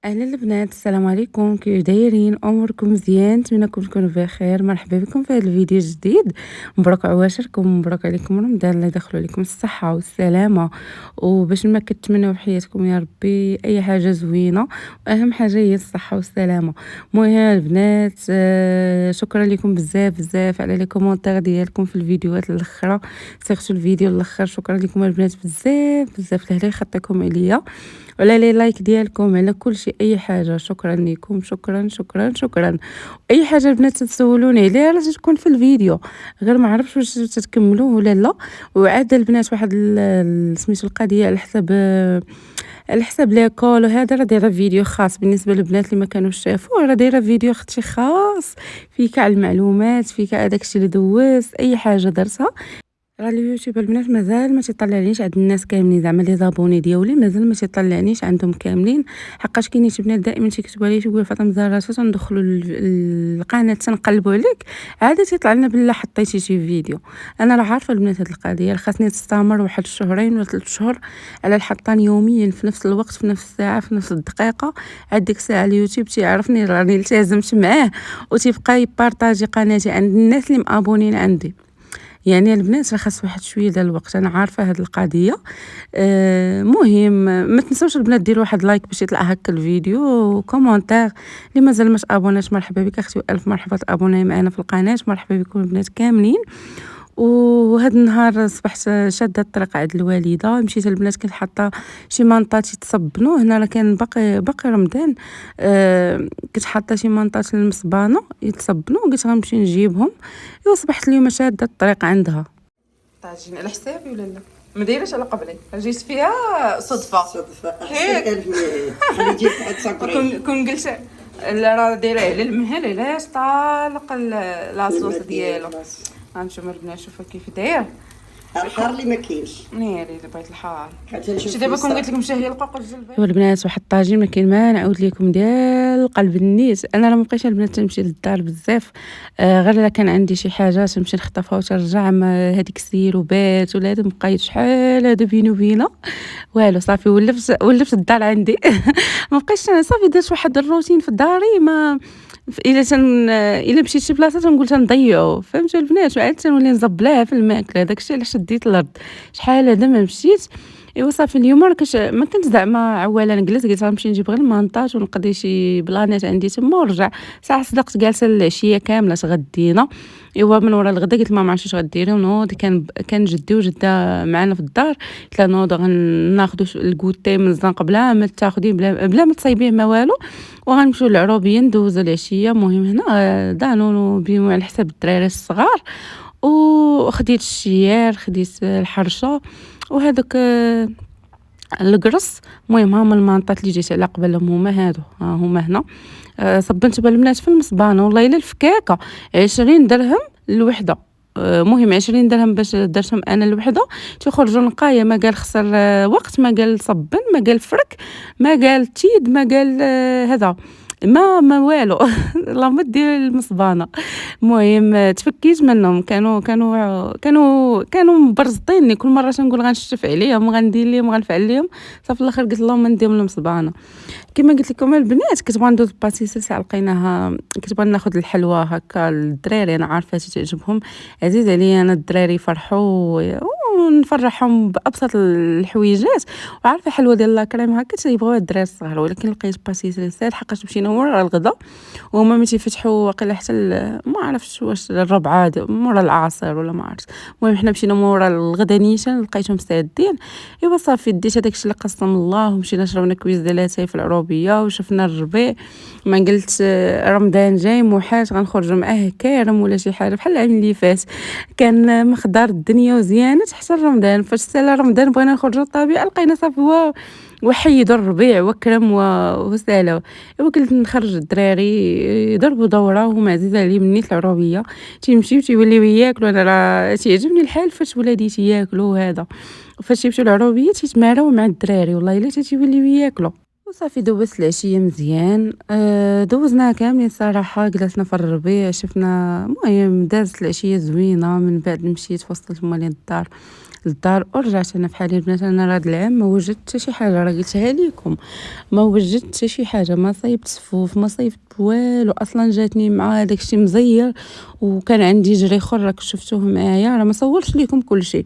اهلا البنات، السلام عليكم. كيف دايرين؟ اموركم مزيان؟ نتمنى تكونوا بخير. مرحبا بكم في هذا الفيديو الجديد. مبروك عواشركم، مبروك عليكم رمضان، الله يدخلوا عليكم الصحه والسلامه، وباش ما كتمنوا في حياتكم يا ربي اي حاجه زوينه، واهم حاجه هي الصحه والسلامه. المهم البنات، شكرا لكم بزاف بزاف على لي كومونتير ديالكم في الفيديوهات الاخرى، سيرتو الفيديو الاخر. شكرا لكم البنات بزاف بزاف، لهلا يخطيكم عليا وعلى لي لايك ديالكم على كل شيء، اي حاجه. شكرا لكم، شكرا شكرا شكرا. اي حاجه البنات تسولوني عليها راه تكون في الفيديو، غير ما عرفتش واش تتكملوه ولا لا. وعاد البنات واحد سميتو القضيه على حساب ليكول، وهذا راه دايره فيديو خاص بالنسبه للبنات اللي ما كانوش شافوه. راه دايره فيديو اختي خاص فيه كاع المعلومات، فيه كاع داكشي اللي دوزت، اي حاجه درتها. راه اليوتيوب البنات مازال ما تيطلعنيش عند الناس كاملين، زعما لي زابوني ديالي مازال ما تيطلعنيش عندهم كاملين، حقاش كاينين شي بنات دائما تيكتبوا لي تيقولوا فاطمه زهره تندخلوا القناه تنقلبوا عليك عاد تيطلع لنا بلا حطيتي شي فيديو. انا راه عارفه البنات هاد القضيه، خاصني تستمر واحد شهرين ولا 3 شهور على الحطان يوميا في نفس الوقت في نفس الساعه في نفس الدقيقه. عاد ديك الساعه اليوتيوب تيعرفني راني التزمت معاه، وتيبقى يبارطاجي قناتي عند الناس اللي مابونين عندي. يعني البنات راه خاص واحد شويه ديال الوقت، انا عارفه هاد القضيه. مهم ما تنساوش البنات ديروا واحد لايك باش يطلع هكا الفيديو، وكومونتير. اللي مازال ما ابوناش مرحبا بك اختي، والف مرحبا تابوناي معنا في القناه. مرحبا بكم البنات كاملين. وهاد النهار صبحت شاده الطريق عند الوالده، مشيت البنات كنت حاطه شي مانطات يتصبنوا هنا، راه كان باقي رمضان. كنت حاطه شي مانطات للمصبانه يتصبنوا، قلت غنمشي نجيبهم. صبحت اليوم شاده الطريق عندها. طاجين على حسابي ولا لا؟ ما دايرش على قبلي، جيت فيها صدفه. صدفة أحسن ألف خلي جيت بعد صبري. كون قلت لا راه دايره على المهل، علاش طالق لاصوص ديالو. غنمشيو مرنا نشوفو كيف داير. الحار اللي ما كاينش ناري بغيت الحار. شي دابا كون قلت لكم شهيه القوق الجلبه. البنات واحد الطاجين ما كاين ما نعاود لكم ديال قلب النيت. انا راه مابقيتش البنات تنمشي للدار بزاف، غير الا كان عندي شي حاجه تنمشي نخطفها وترجع. هذيك السيروبات ولا هذا بقيت شحال هذا بيني وبينه والو. صافي ولفت الدار عندي. ما بقيتش صافي درت واحد الروتين في داري. ما الا مشيت شي بلاصه تنقول تنضيعو، فهمتوا البنات؟ وعاد تنولي نزبلاها في الماكله. داكشي علاش شديت الارض. شحال هذا ما مشيت. ايوا صافي اليوم راه ما كنت زعما عواله نجلس، قلت غنمشي نجيب غير المانطاج ونقضي شي بلانات عندي تما ونرجع. ساعه صدقت جالسه العشيه كامله تغدينا. ايوا من ورا الغدا قلت ما عرفتش غديري، ونوض كان جدي وجده معنا في الدار. قلت لها نوض غناخذوا الكوتي من الزنقه بلا ما تاخذيه بلا ما تصايبيه ما والو، وغنمشيو للعروبيه ندوزو العشيه. المهم هنا دانون بيمو على حساب الدراري الصغار، وخديت الشيار، خديت الحرشه وهذاك القرص. المهم هما المانطات اللي جيت على قبلهم هما هادو، هما هنا. صبنت بالبنات في المصبانه والله الا الفكاكه 20 درهم الوحده. مهم 20 درهم باش درتهم انا الوحده، تيخرجوا نقايه. ما قال خسر وقت، ما قال صبن، ما قال فرك، ما قال تيد، ما قال هذا ما والو. اللهم دير المصبانه. المهم تفكيت منهم، كانوا مبرزطيني. كل مره تنقول غنشتف عليهم وغندير لهم وغنفعل لهم، صافي الاخر قلت اللهم نديهم المصبانه. كما قلت لكم البنات، كنت بغا ندوز الباتيسي ساعه لقيناها. كنت بغا ناخذ الحلوى هكا للدراري، انا عارفه تعجبهم، عزيز عليا انا الدراري يفرحوا ونفرحهم بابسط الحويجات. وعارفه حلوى ديال لاكريم هكا تيبغيوها الدراري الصغار. ولكن لقيت باتيسي ساهل، حقاش مشينا ورا الغدا وهما ما تيفتحوا واقيلا حتى ما عرفتش واش الربعه مورا العصر ولا ما عرفت. المهم حنا مشينا مورا الغدا نيشان لقيتهم سادين. ايوا صافي ديت هذاك الشيء اللي قسم الله، ومشينا شربنا كويس ديال لاتاي في العروبيه وشفنا الربيع. ما قلت رمضان جاي موحاش غنخرجوا معاه كارم ولا شي حاجه بحال العام اللي فات. كان مخدار الدنيا وزيانه حتى رمضان. فاش سالا رمضان بغينا نخرجوا للطبيعه لقينا صافي هو وحيدوا الربيع وكرم وسالاو. ايوا قلت نخرج الدراري يضربوا دوره، وهما عزيز عليهم نيت العروبيه تيمشيو تيوليو ياكلوا. انا راه تيعجبني الحال فاش ولادي تياكلوا هذا، فاش يمشيو العروبيه تيتماراو مع الدراري والله الا تيوليو ياكلوا. وصافي دوزت العشيه مزيان. دوزناها كاملين صراحه، جلسنا في الربيع شفنا، المهم دازت العشيه زوينه. من بعد مشيت وصلت مالي للدار ورجعت انا بحالي البنات. انا هاد العام ما وجدت حتى شي حاجه، راه قلتها لكم، ما وجدت حتى شي حاجه، ما صيبت صفوف، ما صيبت والو. اصلا جاتني مع هذاك الشيء مزير، وكان عندي جري اخر راك شفتوه معايا، راه ما صورش لكم كل شيء.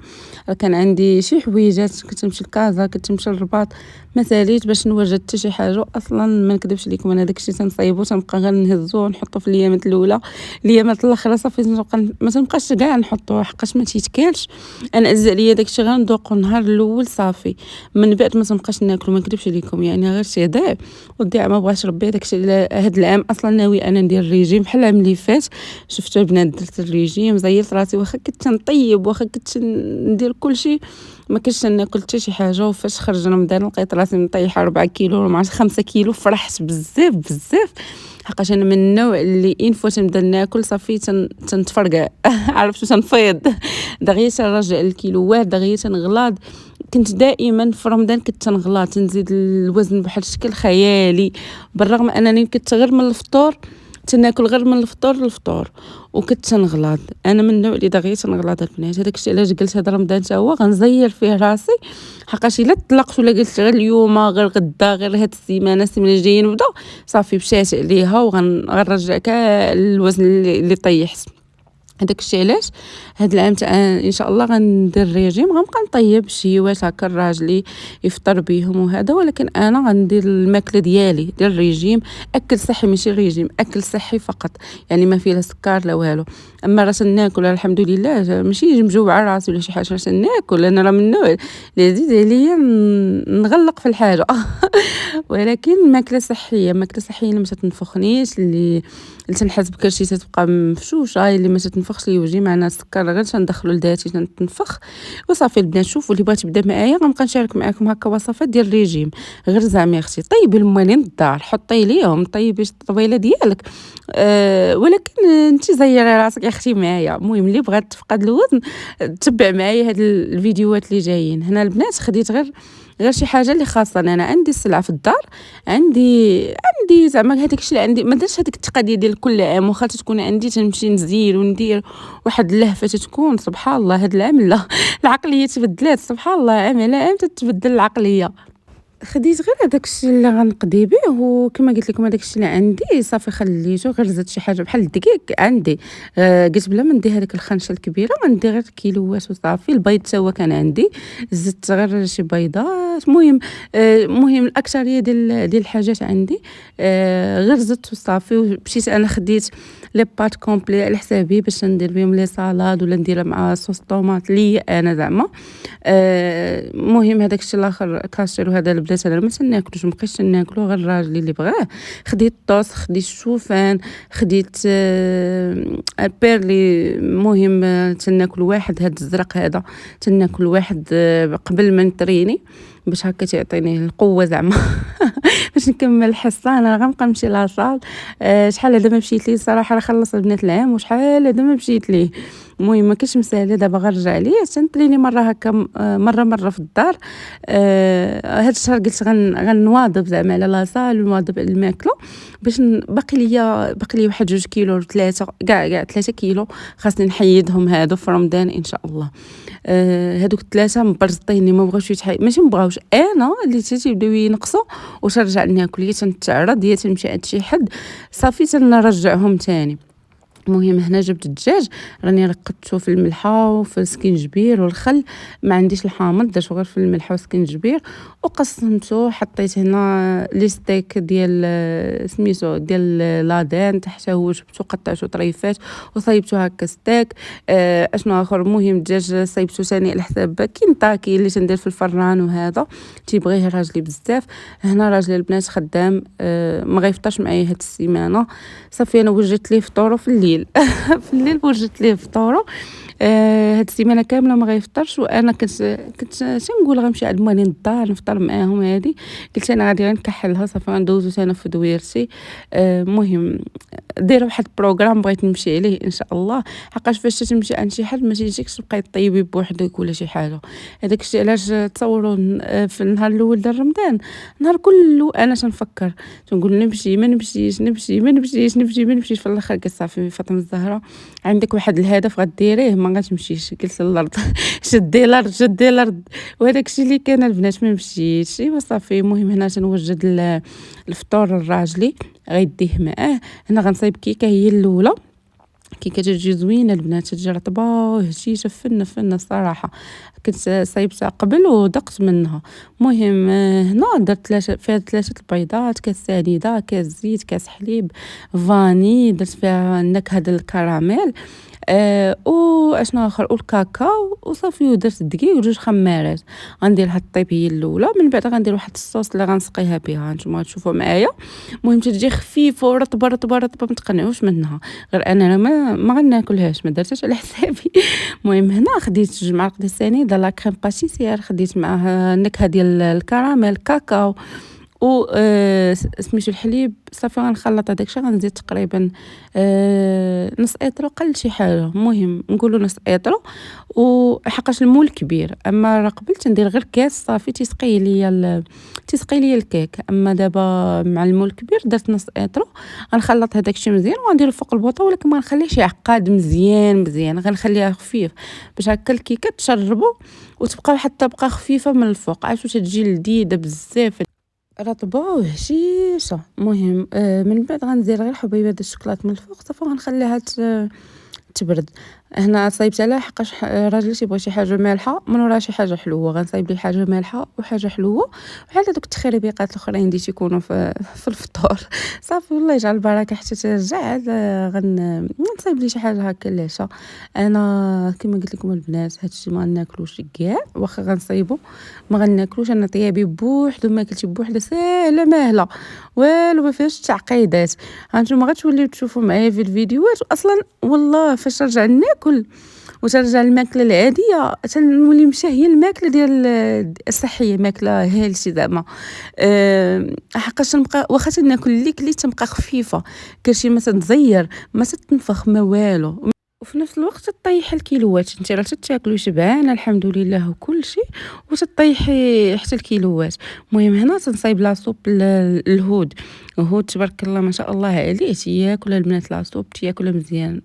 كان عندي شي حويجات، كنت نمشي لكازا، كنت نمشي للرباط، ما ساليت باش نوجد حتى شي حاجه. اصلا ما نكذبش لكم، انا داك الشيء تنصايبو تنبقى غير نهزو ونحطو في الايامات الاولى، الايامات الاخرى صافي ما تنبقاش كاع نحطوه حقاش ما تيتكالش. انا اجزاء ليا داكشي غير ندوقو النهار الاول صافي، من بعد ما تنبقاش ناكلو. ما نكذبش لكم يعني غير شي ضيع وضيع، ما بغاش ربي داكشي. هاد العام اصلا ناوي انا ندير ريجيم بحال العام اللي فات. شفتوا البنات درت الريجيم، زيرت راسي، واخا كنت نطيب، واخا كنت ندير كلشي، ما كنتش ناكل حتى شي حاجه. وفاش خرج رمضان لقيت راسي مطيحه 4 كيلو ولا 5 كيلو. فرحت بزاف بزاف، حقاش انا من النوع اللي ان فوا تنبدا ناكل صافي تنتفرقع عرفتو، تنفيض دغيا تنرجع الكيلو واحد، دغيا تنغلاض. كنت دائما في رمضان كنت تنغلاض، تنزيد الوزن بواحد الشكل خيالي، بالرغم انني كنت غير من الفطور تناكل، غير من الفطور للفطور، وكنت تنغلاض. انا من النوع اللي دغيا تنغلاض البنات. هذاك الشيء علاش قلت هذا رمضان حتى هو غنزير فيه راسي، حقاش الا طلقت ولا قلت غير اليوم غير غدا غير هاد السيمانه الجايين نبدا صافي مشات عليها، وغنرجع كاع الوزن اللي طيحت. هذاك الشيء علاش هاد العام ان شاء الله غندير ريجيم، غنبقى نطيب شيوات هكا راجلي يفطر بيهم وهذا، ولكن انا غندير الماكله ديالي، ديال الريجيم، اكل صحي ماشي ريجيم، اكل صحي فقط، يعني ما فيه لا سكر لا والو. اما راه تناكل الحمد لله، ماشي مجوعه راسي ولا شي حاجه، راه تناكل. انا راه من النوع اللي عزيز عليا نغلق في الحاجه ولكن ماكله صحيه، ماكله صحيه اللي ما تنفخنيش، اللي تنحس بكرشي تتبقى مفشوشه، اللي ما تنفخش، لي وجهي معنا السكر غير تندخلو لذاتي تنفخ وصافي. البنات شوفوا اللي بغات تبدا معايا غنبقى نشارك معكم هكا وصفات ديال الريجيم. غير زعما اختي طيبي الموالين الدار، حطي ليهم، طيبي الطويله ديالك، ولكن انت زيري راسك يا اختي معايا. المهم اللي بغات تفقد الوزن تتبع معايا هاد الفيديوهات اللي جايين هنا. البنات خديت غير شي حاجه اللي خاصه. انا عندي السلعه في الدار، عندي زعما هذاك الشيء اللي عندي. ما درتش هذيك التقاديه ديال كل عام، واخا تكون عندي تنمشي نزير وندير واحد اللهفه تتكون سبحان الله. هاد العام لا، العقليه تبدلات سبحان الله، عام على عام تتبدل العقليه. خديت غير هذاك الشيء اللي غنقضي به، وكما قلت لكم هذاك الشيء اللي عندي صافي خليته. غير زدت شي حاجه بحال الدقيق عندي، قلت بلا ما ندير هذيك الخنشه الكبيره غندير غير كيلوات وصافي. البيض حتى هو كان عندي، زدت غير شي بيضات. المهم الاكثريه ديال الحاجات عندي، غير زدت وصافي. ومشيت انا خديت لي بات كومبلي على حسابي باش ندير بهم لي صالاد ولا نديرها مع صوص طوماط لي انا زعما. المهم هذاك الشيء الاخر كاشير وهذا البنات انا ما تناكلوش، مابقيتش ناكلو، غير راجلي اللي بغاه. خديت الطوس، خديت الشوفان، خديت البيرلي. المهم تناكل واحد، هاد الزرق هذا تناكل واحد قبل ما نتريني باش هكا تعطيني القوه زعما باش نكمل الحصه. انا غنبقى نمشي لاصال. شحال هذا ما مشيت ليه صراحه، راه خلص البنات العام وشحال هذا ما مشيت ليه. المهم ما كاينش مساله، دابا غنرجع ليه تنتريني مره هكا، مره في الدار. هاد الشهر قلت غنواظب زعما على لاصال ونواظب على الماكله، باش باقي ليا واحد 2 كيلو ولا 3 كاع 3 كيلو خاصني نحيدهم هادو في رمضان ان شاء الله. هادوك 3 مبرزطيني، ما بغاوش ماشي مبغاوش، انا اللي تيبداو ينقصوا وترجع ناكل، يا تنتعرض يا تنمشي عند شي حد صافي تنرجعهم تاني. المهم هنا جبت الدجاج، راني رقدته في الملحه وفي السكينجبير والخل، ما عنديش الحامض، درت غير في الملحه والسكينجبير وقسمته. حطيت هنا لي ستيك ديال سميتو ديال لادين، حتى هو جبته قطعته طريفات وصايبته هكا ستيك. اشنو اخر، المهم الدجاج صايبته ثاني على حساب كينطاكي اللي تندير في الفران، وهذا تيبغيه راجلي بزاف. هنا راجلي البنات خدام، ما غيفطرش معايا هاد السيمانه. صافي انا وجدت ليه فطورو في الليل في الليل وجدت ليه فطورو. هاد السيمانه كامله ما غيفطرش، وانا كنت تنقول غنمشي عند موالين الدار نفطر معاهم. هادي قلت انا غادي غير نكحلها صافي غندوزو انا في دويرتي. المهم دايره واحد البروغرام بغيت نمشي عليه ان شاء الله، حقاش فاش تمشي عند شي حد ما تيجيكش تبقاي طيبي بوحدك ولا شي حاجه. هذاك الشيء علاش تصوروا في النهار الاول ديال رمضان نهار كله انا تنفكر تنقول نمشي ما نمشيش، نمشي ما نمشيش، نمشي ما نمشيش. في الاخر قلت صافي فاطمه الزهراء عندك واحد الهدف غديريه ما غتمشيش. قلت للارض شدي الارض شدي الارض، وهذاك الشيء اللي كان البنات ما مشيتش. ايوا صافي. المهم هنا تنوجد الفطور الراجلي غيديه معاه. هنا غنصايب كيكه هي الاولى، كيكه تجي زوينه البنات، تجي رطبه وهشيشه فنه الصراحه. كنت صايبتها قبل ودقت منها. المهم هنا درت فيها 3 البيضات، كاس سنيده، كاس زيت، كاس حليب، فاني، درت فيها نكهه ديال الكراميل، واشنو اخر، والكاكاو، وصافي. ودرت الدقيق وجوج خمارات. غندير هاد الطيب هي الاولى، من بعد غندير واحد الصوص اللي غنسقيها بها، نتوما تشوفوا معايا. المهم تجي خفيفه ورطبه رطبه رطبه، ما تقنعوش منها. غير انا ما غناكلهاش، ما درتهاش على حسابي. المهم هنا خديت 2 معالق ديال السنيده لا كريم باتيسير، خديت معاه النكهه ديال الكراميل، كاكاو، و سميتو الحليب. صافي غنخلط هذاك الشيء، غنزيد تقريبا نص ايطرو قل شي حاجه. المهم نقولوا نص ايطرو، وحقاش المول كبير. اما راه قبل تندير غير كاس صافي تيسقي ليا الكيك. اما دابا مع المول كبير درت نص ايطرو. غنخلط هذاك الشيء مزيان وغنديرو فوق البوطه، ولكن ما نخليهش يعقد مزيان، غنخليها خفيف باش هكا الكيكه تشربو وتبقى واحد الطبقه خفيفه من الفوق. عرفتو تتجي لذيذه بزاف رطبة وهشيشة. المهم من بعد غنزير غير حبيبات ديال الشوكولات من الفوق صافي، وغنخليها تبرد. هنا صايبت عليها حقاش راجلي تيبغي شي حاجه مالحه من ورا شي حاجه حلوه. غنصايب ليه حاجه مالحه وحاجه حلوه، بحال هذوك التخربيقات الاخرين اللي تيكونوا في الفطور. صافي والله يجعل البركه حتى ترجع. غنصايب ليه شي حاجه هكا العشاء. انا كما قلت لكم البنات هادشي ما ناكلوش كاع، واخا غنصايبو ما غناكلوش. انا طيابي بوحدو، ما اكلتي بوحدو ساهله ماهله والو، ما فيهاش تعقيدات. هانتوما غتوليو تشوفوا معايا في الفيديوهات. اصلا والله فاش نرجع ناكل وترجع الماكله العاديه تنولي مشاهيه الماكله ديال الصحيه، ماكله هيلثي زعما. حقاش نبقى واخا تناكل اللي كليت تنبقى خفيفه، كلشي ما تتزير ما تتنفخ ما والو. وفي نفس الوقت تطيح الكيلوات، انت راه تاكلي شبعانه الحمد لله وكل شيء، وتطيحي حتى الكيلوات. المهم هنا تنصايب لاصوب الهود. هود تبارك الله ما شاء الله عليه، تياكل البنات لاصوب، تياكل مزيان.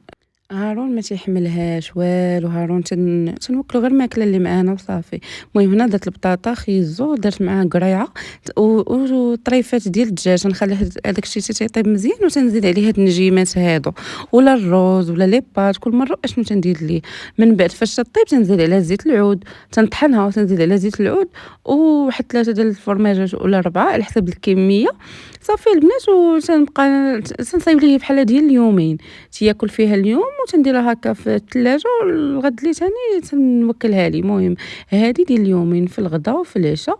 هارون ما تيحملهاش والو. هارون تنوكلو غير الماكله اللي معانا وصافي. المهم هنا درت البطاطا خيزو، درت معاها قريعه وطريفات ديال الدجاج. نخلي هذاك الشيء تيطيب مزيان، وتنزيد عليه هاد النجيمات هادو ولا الروز ولا لي بات، كل مره اشنو تندير ليه. من بعد فاش تطيب تنزيد عليها زيت العود، تنطحنها وتنزيد عليها زيت العود وواحد 3 ديال الفرماجات ولا 4 على حسب الكميه. صافي البنات. وتنبقى تنصايب ليه بحال ديال اليومين، تياكل فيها اليوم وتنديرها هكا في الثلاجه، والغد لي ثاني تنوكلها لي. المهم هذه ديال اليومين في الغداء وفي العشاء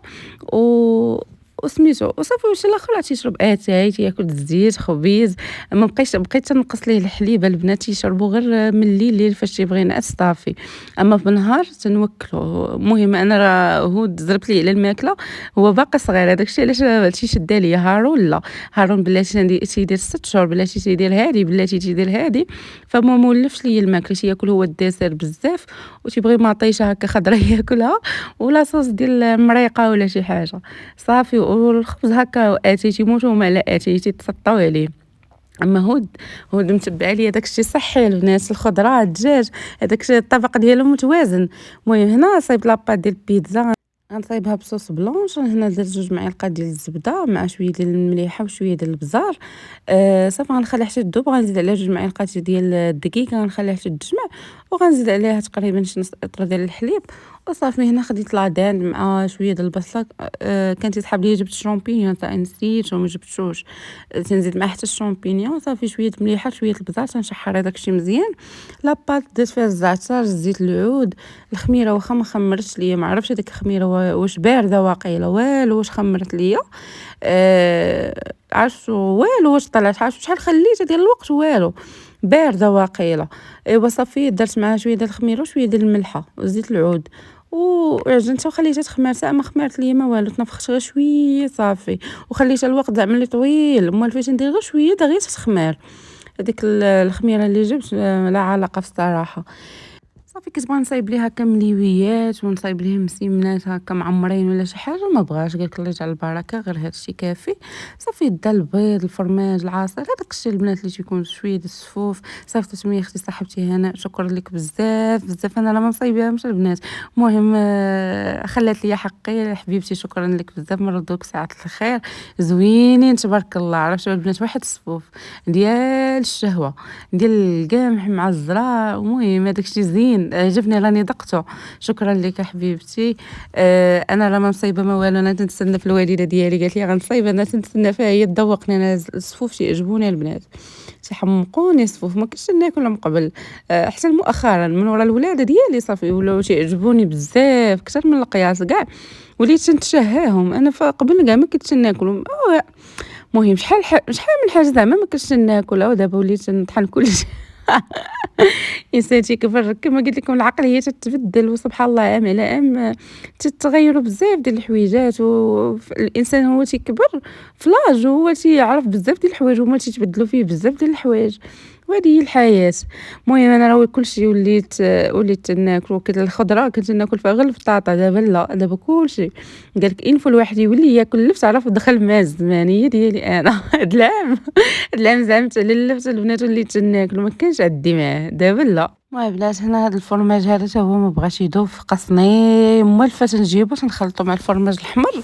وسميتو وصافي. واش الاخر تيشرب اتاي، تياكل الزيت خبيز. ما بقيت تنقص ليه الحليب. البنات تيشربوا غير من الليل فاش تيبغي ينعس صافي، اما في النهار تنوكلو. المهم انا راه هو ضربت ليه على الماكله، هو باقي صغير. هذاك الشيء علاش تيشد عليا. هارون لا، هارون بلاتي تيدير 6 شهور، بلاتي تيدير هادي، بلاتي تيدير هادي، فما مولفش ليا الماكله. تياكل هو الدسر بزاف، وتيبغي مطيشه هكا خضرا ياكلها، ولا صوص ديال مريقه ولا شي حاجه صافي. والخبز هكا واتاي تيموتوا هما على اتاي تيتسطاو عليه. اما هود متبع ليا داكشي صحي البنات، الخضره الدجاج هذاك الطبق ديالو متوازن. المهم هنا صايب لاباط ديال البيتزا، غنصايبها بصوص بلونش. هنا درت 2 معالق ديال الزبده مع شويه ديال المليحه وشويه ديال البزار. صافي غنخليها حتى تذوب. غنزيد عليها 2 معالق ديال الدقيق، غنخليها حتى تجمع، وغنزيد عليها تقريبا شي نص اطره ديال الحليب وصافي. هنا خديت لادان مع شويه ديال البصله. كانت تسحب لي جبت شامبينيون تا نسيت وما جبتوش. تنزيد معاه حتى الشامبينيون صافي، شويه مليحه شويه البزار، تنشحر هذاك الشيء مزيان. لاباط درت فيها الزعتر، زيت العود، الخميره. واخا ما خمرتش ليا، ما عرفتش هذيك الخميره واش بارده واقيلا والو، واش خمرت ليا عرفتو والو، واش طلعت عرفتو شحال خليتها ديال الوقت والو. بارده واقيلا. ايوا صافي درت معاها شويه ديال الخميره وشويه ديال الملحه وزيت العود وعجنتها وخليتها تخمر حتى ما خمرت ليا ما والو، تنفخت غير شويه صافي وخليتها الوقت زعما اللي طويل. مال فاش ندير غير شويه دغيا تتخمر هذيك الخميره اللي جبت لا علاقه في الصراحه. صافي كتبغى نصايب ليها هكا مليويات ونصايب ليهم مسيمنات هكا معمرين ولا شي حاجه، ما بغاش قالك الله يجعل البركه غير هادشي كافي. صافي دا البيض الفرماج العصير هذاك الشيء البنات اللي تيكون شويه د السفوف. صيفطت لي اختي صاحبتي هنا شكرا لك بزاف بزاف، انا راه ما مصايباهمش البنات. المهم خلات لي حقي حبيبتي شكرا لك بزاف، مردوك ساعه الخير زوينين تبارك الله. عرفتوا البنات واحد الصفوف ديال الشهوه ديال القمح مع الزرع. المهم هذاك الشيء زين عجبني راني ذقته. شكرا لك حبيبتي. انا راه ما مصايبه ما والو، انا تنتسنى في الوالده ديالي قالت لي غنصايب، انا تنتسنى فيها هي تذوقني. انا الصفوف تيعجبوني البنات تيحمقوني الصفوف، ما كنتش ناكلهم من قبل. حتى مؤخرا من ورا الولاده ديالي صافي ولاو تيعجبوني بزاف اكثر من القياس كاع، وليت نتشهاهم. انا قبل كاع ما كنتش ناكلهم. المهم شحال من حاجه زعما ما كنتش ناكلها ودابا وليت نطحن كلشي. الانسان تيكبر كما قلت لكم العقليه تتبدل وسبحان الله عام على عام تتغيروا بزاف ديال الحويجات. والانسان هو تيكبر في لاج هو تيعرف بزاف ديال الحوايج هما تيتبدلوا فيه بزاف ديال الحوايج وهذه هي الحياه. المهم انا راه كلشي وليت ناكل. كنت الخضره كنت ناكل فيها غير البطاطا، دابا لا دابا كلشي. قالك ان الواحد يولي ياكل لفت عرف دخل مع الزمانيه ديالي انا. هاد العام زعمت على اللفت البنات وليت ناكل ما كانش عندي معاه دابا لا. المهم البنات هنا هاد الفرماج هذا حتى هو ما بغاش يذوب في قصني، موالفه تنجيبو تنخلطو مع الفرماج الاحمر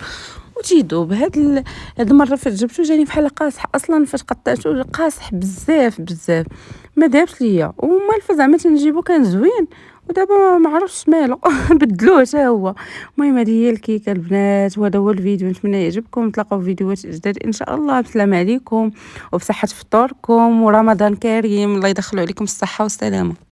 وتيذوب. هاد المره فاش جبتو جاني بحال قاصح اصلا، فاش قطعتو قاصح بزاف بزاف ما دابش ليا. وموالفه زعما تنجيبو كان زوين ودابا ما عرفتش مالو. بدلوه حتى هو. المهم هذه هي الكيكه البنات وهذا هو الفيديو، نتمنى يعجبكم. نتلاقاو في فيديوهات جداد ان شاء الله. بسلام عليكم وبصحه فطوركم ورمضان كريم، الله يدخلوا عليكم الصحه والسلامه.